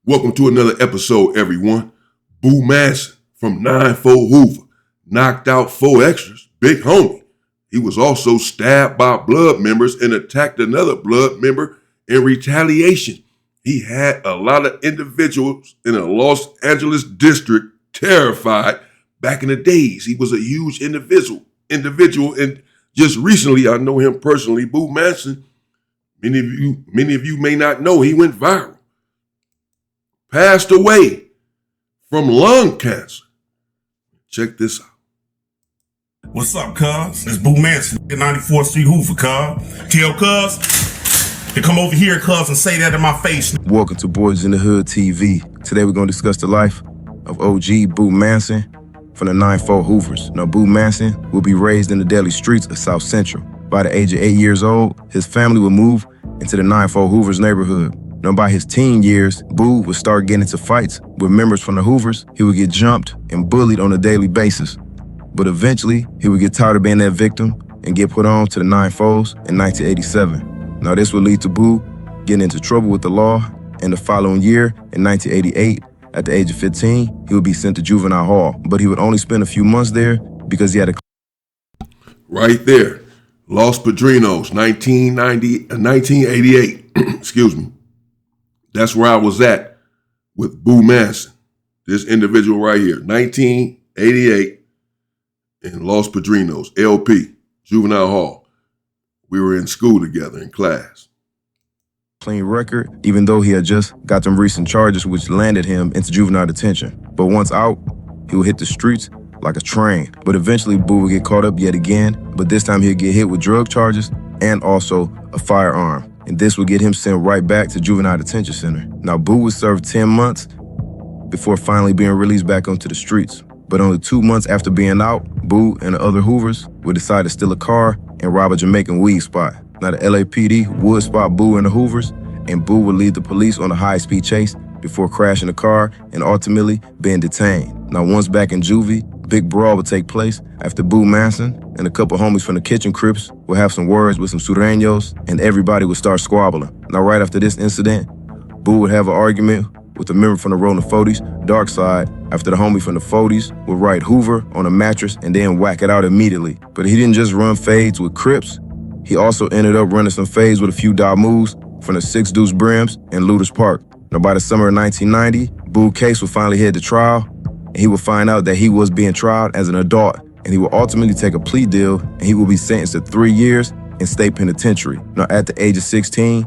Welcome to another episode, everyone. Boo Manson from 9-4 Hoover knocked out 4Extra's big homie. He was also stabbed by blood members and attacked another blood member in retaliation. He had a lot of individuals in the Los Angeles district terrified back in the days. He was a huge individual, and just recently, I know him personally, Boo Manson. Many of you may not know he went viral. Passed away from lung cancer. Check this out. What's up, cuz? It's Boo Manson at 94th Street, Hoover, cuz. Tell cuz to come over here, cuz, and say that in my face. Welcome to Boys in the Hood TV. Today we're going to discuss the life of OG Boo Manson from the 9-4 Hoovers. Now, Boo Manson will be raised in the deadly streets of South Central. By the age of 8 years old, his family would move into the 9-4 Hoovers neighborhood. Now, by his teen years, Boo would start getting into fights with members from the Hoovers. He would get jumped and bullied on a daily basis. But eventually, he would get tired of being that victim and get put on to the 9-4s in 1987. Now, this would lead to Boo getting into trouble with the law, and the following year, in 1988, at the age of 15, he would be sent to juvenile hall. But he would only spend a few months there because he had a... Right there, Los Padrinos, 1988. Excuse me. That's where I was at with Boo Manson, this individual right here, 1988 in Los Padrinos, LP, Juvenile Hall. We were in school together in class. Clean record, even though he had just got them recent charges which landed him into juvenile detention. But once out, he would hit the streets like a train. But eventually, Boo would get caught up yet again, but this time he'd get hit with drug charges and also a firearm. And this would get him sent right back to juvenile detention center. Now, Boo would serve 10 months before finally being released back onto the streets. But only 2 months after being out, Boo and the other Hoovers would decide to steal a car and rob a Jamaican weed spot. Now, the LAPD would spot Boo and the Hoovers, and Boo would lead the police on a high-speed chase before crashing the car and ultimately being detained. Now, once back in juvie, big brawl would take place after Boo Manson and a couple homies from the Kitchen Crips would have some words with some Sureños, and everybody would start squabbling. Now, right after this incident, Boo would have an argument with a member from the Rolling 40s, Dark Side, after the homie from the 40s would write Hoover on a mattress and then whack it out immediately. But he didn't just run fades with Crips. He also ended up running some fades with a few dot moves from the Six Deuce Brims and Luders Park. Now, by the summer of 1990, Boo case would finally head to trial, and he would find out that he was being tried as an adult, and he would ultimately take a plea deal, and he would be sentenced to 3 years in state penitentiary. Now, at the age of 16,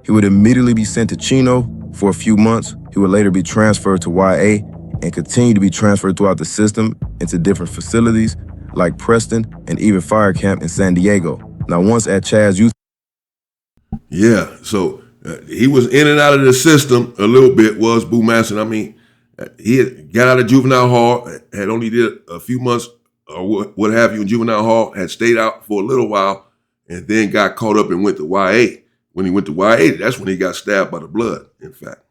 he would immediately be sent to Chino for a few months. He would later be transferred to YA and continue to be transferred throughout the system into different facilities like Preston and even Fire Camp in San Diego. Now, once at Chad's Youth... Yeah, so he was in and out of the system a little bit, was Boo Manson. I mean, he had got out of juvenile hall, had only did a few months or what have you in juvenile hall, had stayed out for a little while, and then got caught up and went to YA. When he went to YA, that's when he got stabbed by the blood, in fact.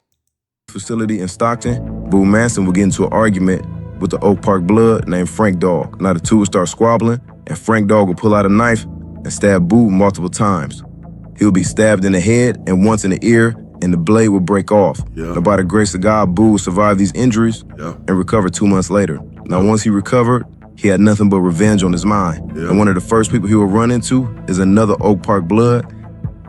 Facility in Stockton, Boo Manson would get into an argument with the Oak Park Blood named Frank Dog. Now, the two would start squabbling, and Frank Dog would pull out a knife and stab Boo multiple times. He would be stabbed in the head and once in the ear, and the blade would break off. Yeah. Now, by the grace of God, Boo would survive these injuries and recover 2 months later. Now, once he recovered, he had nothing but revenge on his mind. Yeah. And one of the first people he would run into is another Oak Park Blood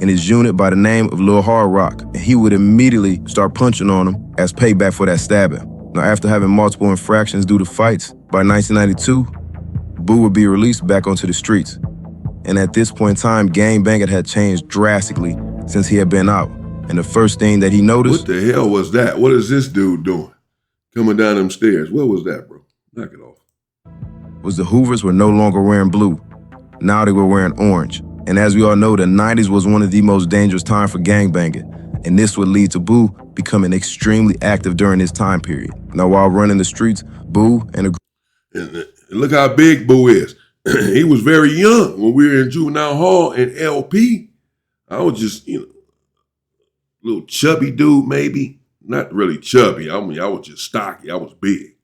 in his unit by the name of Lil Hard Rock. And he would immediately start punching on him as payback for that stabbing. Now, after having multiple infractions due to fights, by 1992, Boo would be released back onto the streets. And at this point in time, gangbanging had changed drastically since he had been out. And the first thing that he noticed... What the hell was that? What is this dude doing? Coming down them stairs. What was that, bro? Knock it off. ...was the Hoovers were no longer wearing blue. Now they were wearing orange. And as we all know, the 90s was one of the most dangerous times for gangbanging. And this would lead to Boo becoming extremely active during this time period. Now, while running the streets, Boo and look how big Boo is. He was very young when we were in juvenile hall in LP. I was just, little chubby dude, maybe. Not really chubby. I mean, I was just stocky. I was big.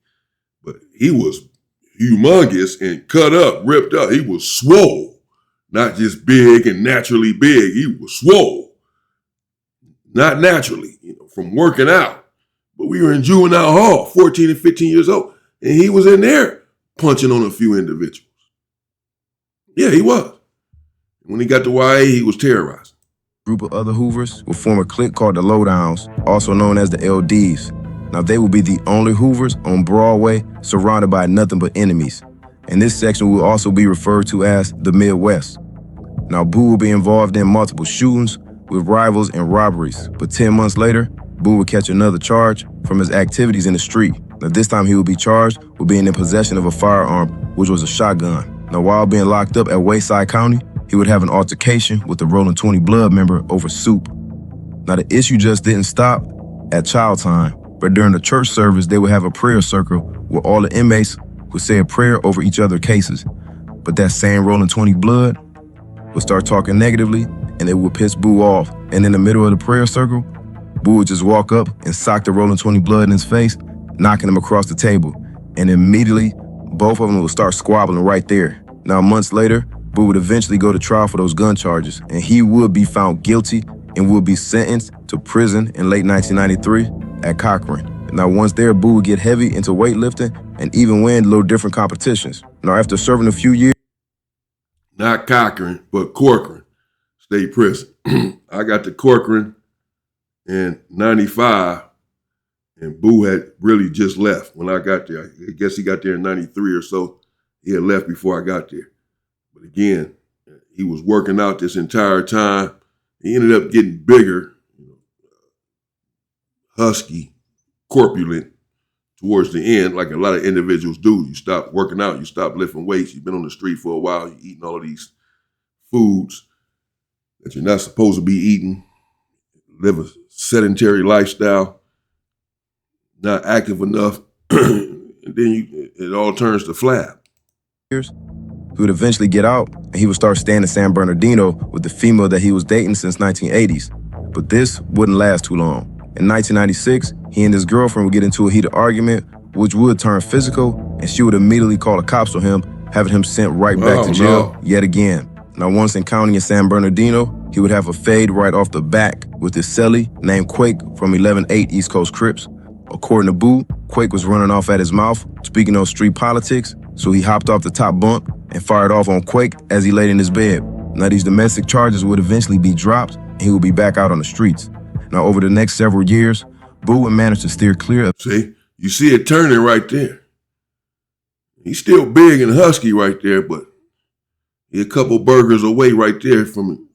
But he was humongous and cut up, ripped up. He was swole. Not just big and naturally big. He was swole. Not naturally, from working out. But we were in juvenile hall, 14 and 15 years old, and he was in there punching on a few individuals. Yeah, he was. When he got to YA, he was terrorizing. A group of other Hoovers will form a clique called the Lowdowns, also known as the LDs. Now, they will be the only Hoovers on Broadway surrounded by nothing but enemies. And this section will also be referred to as the Midwest. Now, Boo will be involved in multiple shootings with rivals and robberies. But 10 months later, Boo will catch another charge from his activities in the street. Now, this time he will be charged with being in possession of a firearm, which was a shotgun. Now, while being locked up at Wayside County, he would have an altercation with the Rolling 20 Blood member over soup. Now, the issue just didn't stop at child time, but during the church service, they would have a prayer circle where all the inmates would say a prayer over each other's cases. But that same Rolling 20 Blood would start talking negatively, and it would piss Boo off. And in the middle of the prayer circle, Boo would just walk up and sock the Rolling 20 Blood in his face, knocking him across the table. And immediately, both of them would start squabbling right there. Now, months later, Boo would eventually go to trial for those gun charges, and he would be found guilty and would be sentenced to prison in late 1993 at Cochran. Now, once there, Boo would get heavy into weightlifting and even win little different competitions. Now, after serving a few years... Not Cochran, but Corcoran State Prison. I got to Corcoran in 95, and Boo had really just left when I got there. I guess he got there in 93 or so. He had left before I got there. But again, he was working out this entire time. He ended up getting bigger, husky, corpulent towards the end, like a lot of individuals do. You stop working out, you stop lifting weights, you've been on the street for a while, you're eating all of these foods that you're not supposed to be eating, live a sedentary lifestyle, not active enough, and then it all turns to flab. He would eventually get out, and he would start staying in San Bernardino with the female that he was dating since 1980s. But this wouldn't last too long. In 1996, he and his girlfriend would get into a heated argument, which would turn physical, and she would immediately call the cops on him, having him sent right back to jail yet again. Now, once encountering in San Bernardino, he would have a fade right off the back with his cellie named Quake from 11-8 East Coast Crips. According to Boo, Quake was running off at his mouth, speaking on street politics, so he hopped off the top bunk and fired off on Quake as he laid in his bed. Now, these domestic charges would eventually be dropped, and he would be back out on the streets. Now, over the next several years, Boo would manage to steer clear of... See, you see it turning right there. He's still big and husky right there, but he's a couple burgers away right there from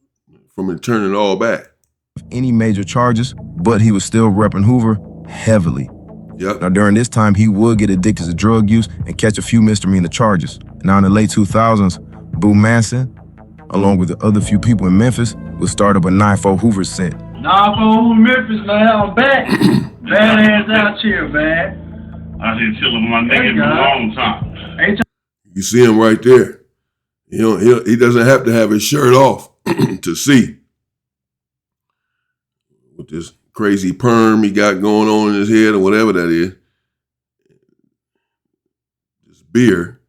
it turning all back. Any major charges, but he was still repping Hoover heavily. Yep. Now, during this time, he would get addicted to drug use and catch a few misdemeanor charges. Now, in the late 2000s, Boo Manson, along with the other few people in Memphis, would start up a 9-4 Hoover set. 9-4 Hoover Memphis, man, I'm back. Badass out here, man. Out here chilling with my nigga for a long time. You see him right there. He doesn't have to have his shirt off to see. With this crazy perm he got going on in his head or whatever that is. This beer.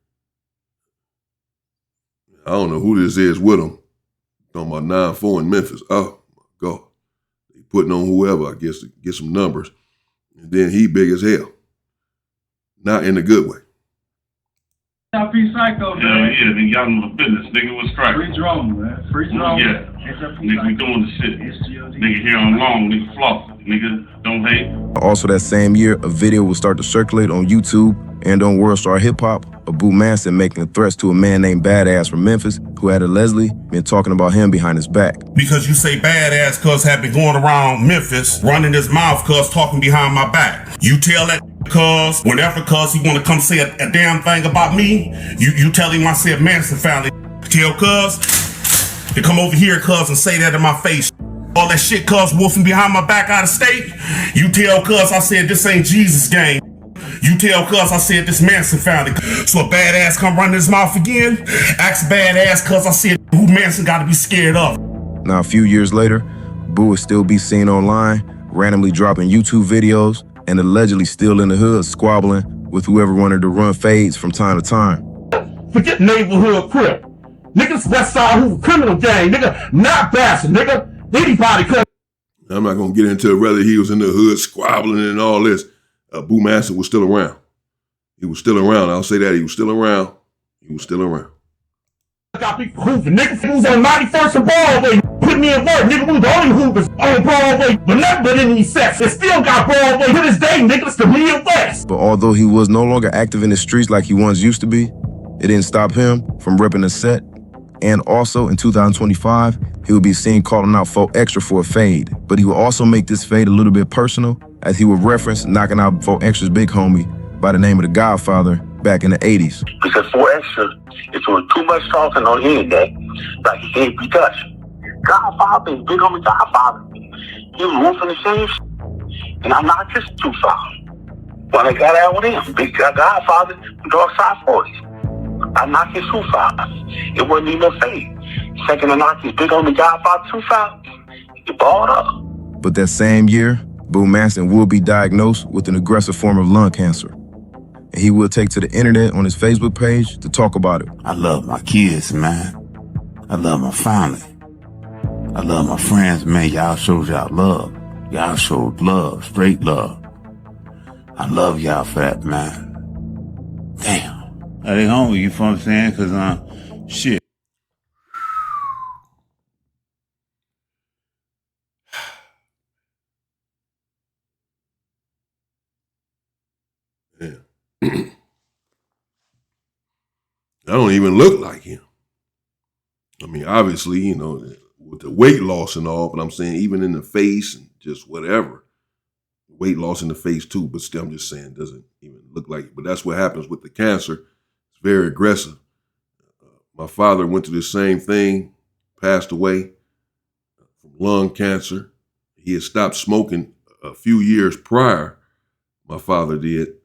I don't know who this is with him. Talking about 9-4 in Memphis. Oh, my God. They putting on whoever, I guess, to get some numbers. And then he big as hell. Not in a good way. HLP Psycho, man. Yeah, nigga, y'all know the business. Nigga was striking. Free drone, man. Free drone. Yeah. Nigga, we doing the shit. Nigga here on long, nigga floss. Nigga, don't hate. Also that same year, a video will start to circulate on YouTube and on World Star Hip Hop of Boo Manson making threats to a man named Badass from Memphis who had allegedly been talking about him behind his back. Because you say badass cuz have been going around Memphis, running his mouth cuz talking behind my back. You tell that cuz, whenever cuz he wanna come say a damn thing about me, you tell him I said Manson family. Tell cuz to come over here cuz and say that in my face. All that shit cuz wolfing behind my back out of state. You tell cuz I said this ain't Jesus game. You tell cuz I said this Manson family. So a badass come running his mouth again, ask badass cuz I said who Manson gotta be scared of. Now a few years later, Boo would still be seen online, randomly dropping YouTube videos and allegedly still in the hood squabbling with whoever wanted to run fades from time to time. Forget neighborhood crip. Niggas West Side Hoover criminal gang, nigga, not bastard, nigga. Anybody could. I'm not going to get into whether he was in the hood squabbling and all this. Boo Manson was still around. He was still around. I'll say that. He was still around. He was still around. I got people hooping. Niggas who's on 91st and Broadway. Put me in work. Nigga, we the only hoopers on Broadway. But nothing but in these sets. It still got Broadway to this day, niggas, the Midwest. But although he was no longer active in the streets like he once used to be, it didn't stop him from repping the set. And also, in 2025, he would be seen calling out 4Extra for a fade. But he would also make this fade a little bit personal, as he would reference knocking out 4Extra's big homie by the name of the Godfather back in the 80s. Because 4Extra is doing too much talking on the internet, like he can't be touched. Godfather, his big homie Godfather, he was roofing the same shit. And I'm not just too far. When I got out with him, big Godfather, dark side 40s. I knocked his too far. It wasn't even a fade. Second to knock his big homie Godfather too far, he balled up. But that same year, Boo Manson will be diagnosed with an aggressive form of lung cancer. And he will take to the internet on his Facebook page to talk about it. I love my kids, man. I love my family. I love my friends, man. Y'all showed y'all love. Y'all showed love, straight love. I love y'all for that, man. Damn. Are they hungry, you know what I'm saying? Cause, shit. Yeah. I don't even look like him. I mean, obviously, you know, with the weight loss and all, but I'm saying even in the face and just whatever, weight loss in the face too, but still I'm just saying it doesn't even look like it. But that's what happens with the cancer. It's very aggressive. My father went through the same thing, passed away from lung cancer. He had stopped smoking a few years prior, my father did,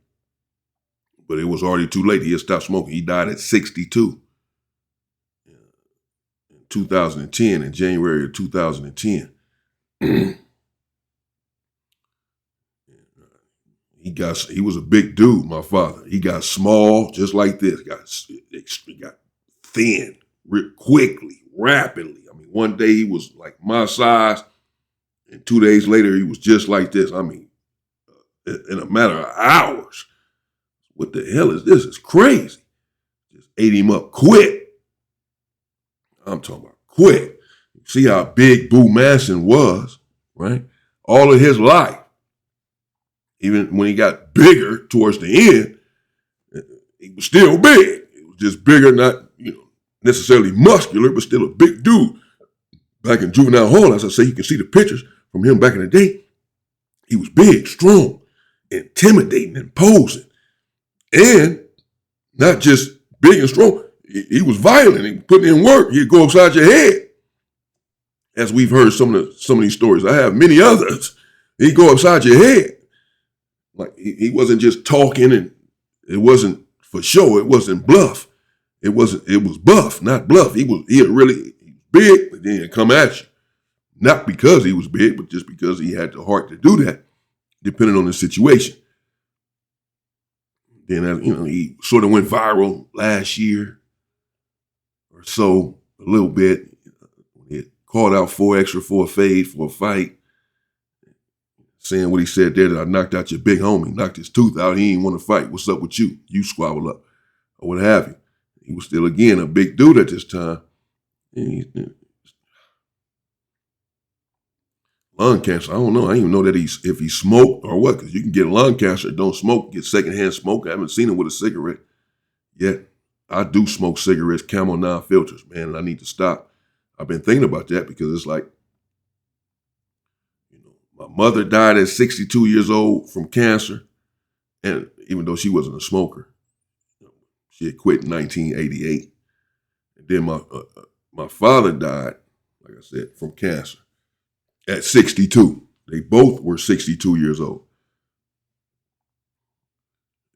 but it was already too late. He had stopped smoking. He died at 62 in 2010, in January of 2010. He was a big dude, my father. He got small, just like this. He got thin, quickly, rapidly. I mean, one day he was like my size, and 2 days later he was just like this. I mean, in a matter of hours. What the hell is this? It's crazy. Just ate him up quick. I'm talking about quick. See how big Boo Manson was, right? All of his life. Even when he got bigger towards the end, he was still big. It was just bigger, not, you know, necessarily muscular, but still a big dude. Back in juvenile hall, as I say, you can see the pictures from him back in the day. He was big, strong, intimidating, imposing. And not just big and strong, he was violent. He was putting in work. He'd go upside your head. As we've heard some of these stories. I have many others. He'd go upside your head. Like he wasn't just talking, and it wasn't for show. It wasn't bluff. It was buff, not bluff. He was really big, but then he'd come at you. Not because he was big, but just because he had the heart to do that, depending on the situation. Then, you know, he sort of went viral last year or so, a little bit. He called out 4Extra for a fade, for a fight, saying what he said there, that I knocked out your big homie, knocked his tooth out. He didn't want to fight. What's up with you? You squabble up, or what have you. He was still, again, a big dude at this time. Lung cancer, I don't know. I didn't even know that if he smoked or what, because you can get lung cancer, don't smoke, get secondhand smoke. I haven't seen him with a cigarette yet. I do smoke cigarettes, Camel non-filters, man, and I need to stop. I've been thinking about that because it's like, you know, my mother died at 62 years old from cancer, and even though she wasn't a smoker, she had quit in 1988. And then my father died, like I said, from cancer at 62. They both were 62 years old.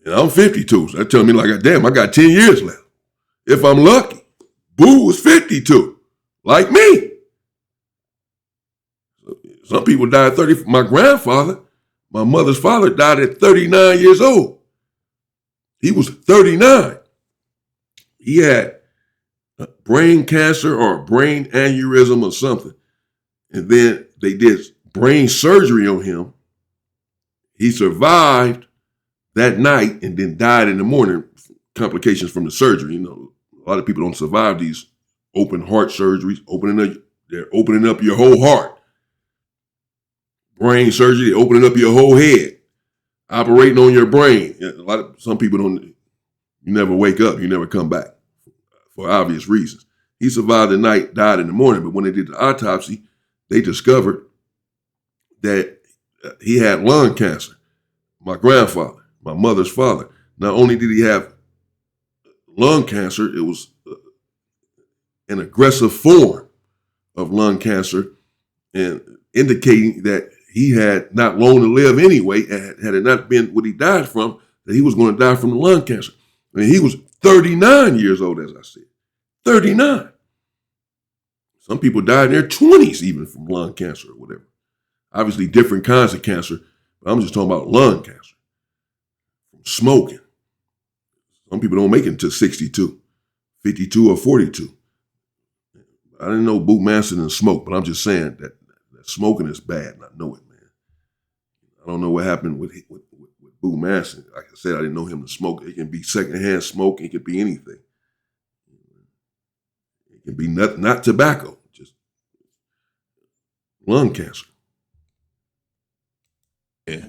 And I'm 52, so that tells me like, damn, I got 10 years left. If I'm lucky. Boo was 52, like me. Some people died at 30. My grandfather, my mother's father, died at 39 years old. He was 39. He had brain cancer or a brain aneurysm or something. And then they did brain surgery on him. He survived that night and then died in the morning. Complications from the surgery. You know, a lot of people don't survive these open heart surgeries. They're opening up your whole heart. Brain surgery, they're opening up your whole head, operating on your brain. Some people don't. You never wake up. You never come back for obvious reasons. He survived the night, died in the morning. But when they did the autopsy, they discovered that he had lung cancer. My grandfather, my mother's father. Not only did he have lung cancer, it was an aggressive form of lung cancer, and indicating that he had not long to live anyway, had it not been what he died from, that he was going to die from the lung cancer. I mean, he was 39 years old, as I said. 39. Some people died in their 20s even from lung cancer or whatever. Obviously different kinds of cancer, but I'm just talking about lung cancer. From smoking. Some people don't make it until 62, 52 or 42. I didn't know Boo Manson and smoke, but I'm just saying that smoking is bad, and I know it, man. I don't know what happened with Boo Manson. Like I said, I didn't know him to smoke. It can be secondhand smoking. It could be anything. It can be not tobacco, just lung cancer. Yeah.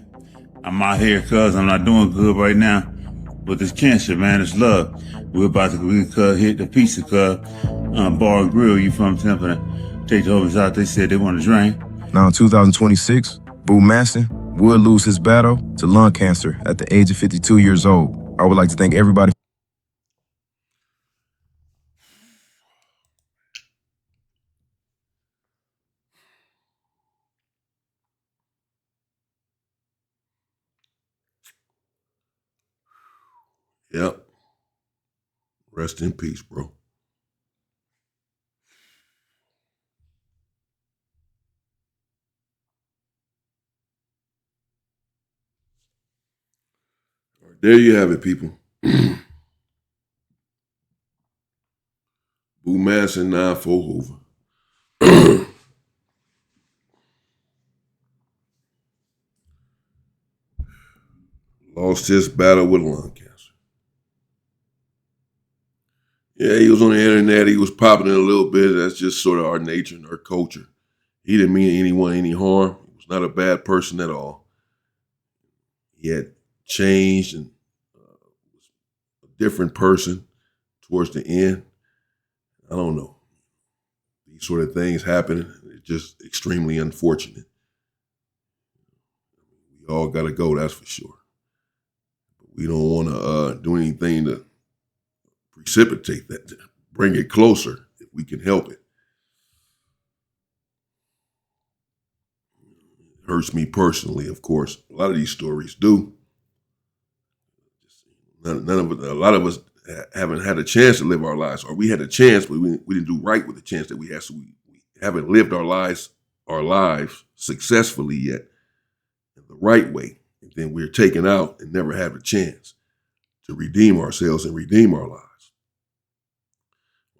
I'm out here cuz I'm not doing good right now. But this cancer, man, it's love. We're about to hit the pizza cuz bar and grill. You from Temple? Take the homies out. They said they want to drink. Now in 2026, Boo Manson would lose his battle to lung cancer at the age of 52 years old. I would like to thank everybody. Yep. Rest in peace, bro. All right, there you have it, people. Boo Manson, 9-4 Hoover. Lost his battle with lung cancer. Yeah, he was on the internet. He was popping it a little bit. That's just sort of our nature and our culture. He didn't mean anyone any harm. He was not a bad person at all. He had changed and was a different person towards the end. I don't know. These sort of things happen. It's just extremely unfortunate. We all got to go, that's for sure. But we don't want to do anything to precipitate that, to bring it closer if we can help it. It hurts me personally, of course. A lot of these stories do. A lot of us haven't had a chance to live our lives, or we had a chance, but we didn't do right with the chance that we had. So we haven't lived our lives successfully yet in the right way. And then we're taken out and never have a chance to redeem ourselves and redeem our lives.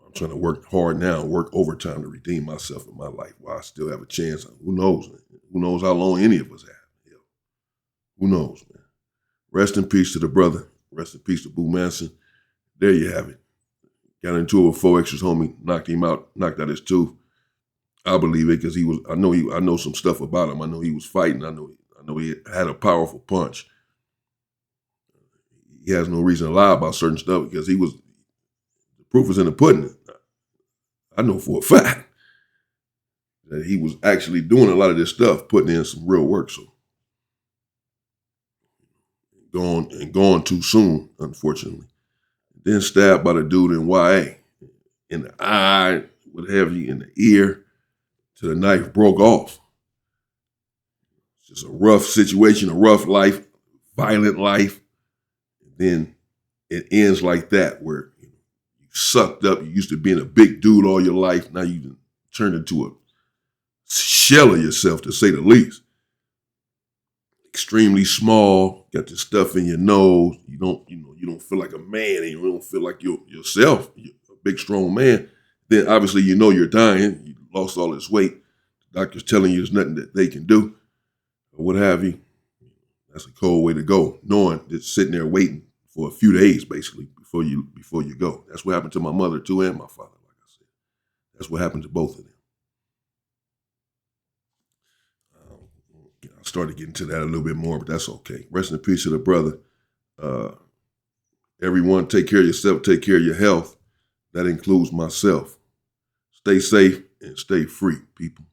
I'm trying to work hard now, work overtime to redeem myself in my life while I still have a chance. Who knows? Who knows how long any of us have? You know, who knows, man? Rest in peace to the brother. Rest in peace to Boo Manson. There you have it. Got into it with 4Extra's homie, knocked out his tooth. I believe it because I know some stuff about him. I know he was fighting. I know he had a powerful punch. He has no reason to lie about certain stuff because the proof is in the pudding. I know for a fact that he was actually doing a lot of this stuff, putting in some real work. So gone too soon, unfortunately. Then stabbed by the dude in YA, in the eye, what have you, in the ear, till the knife broke off. It's just a rough situation, a rough life, violent life. And then it ends like that, where you sucked up. You used to being a big dude all your life. Now you turned into a shell of yourself, to say the least. Extremely small, got this stuff in your nose. You don't feel like a man, and you don't feel like yourself. You're a big, strong man. Then obviously you're dying. You lost all this weight. doctor's telling you there's nothing that they can do, or what have you, that's a cold way to go, knowing just sitting there waiting for a few days, basically, before you go. That's what happened to my mother, too, and my father, like I said. That's what happened to both of them. I started getting to that a little bit more, but that's okay. Rest in peace to the brother. Everyone, take care of yourself, take care of your health. That includes myself. Stay safe and stay free, people.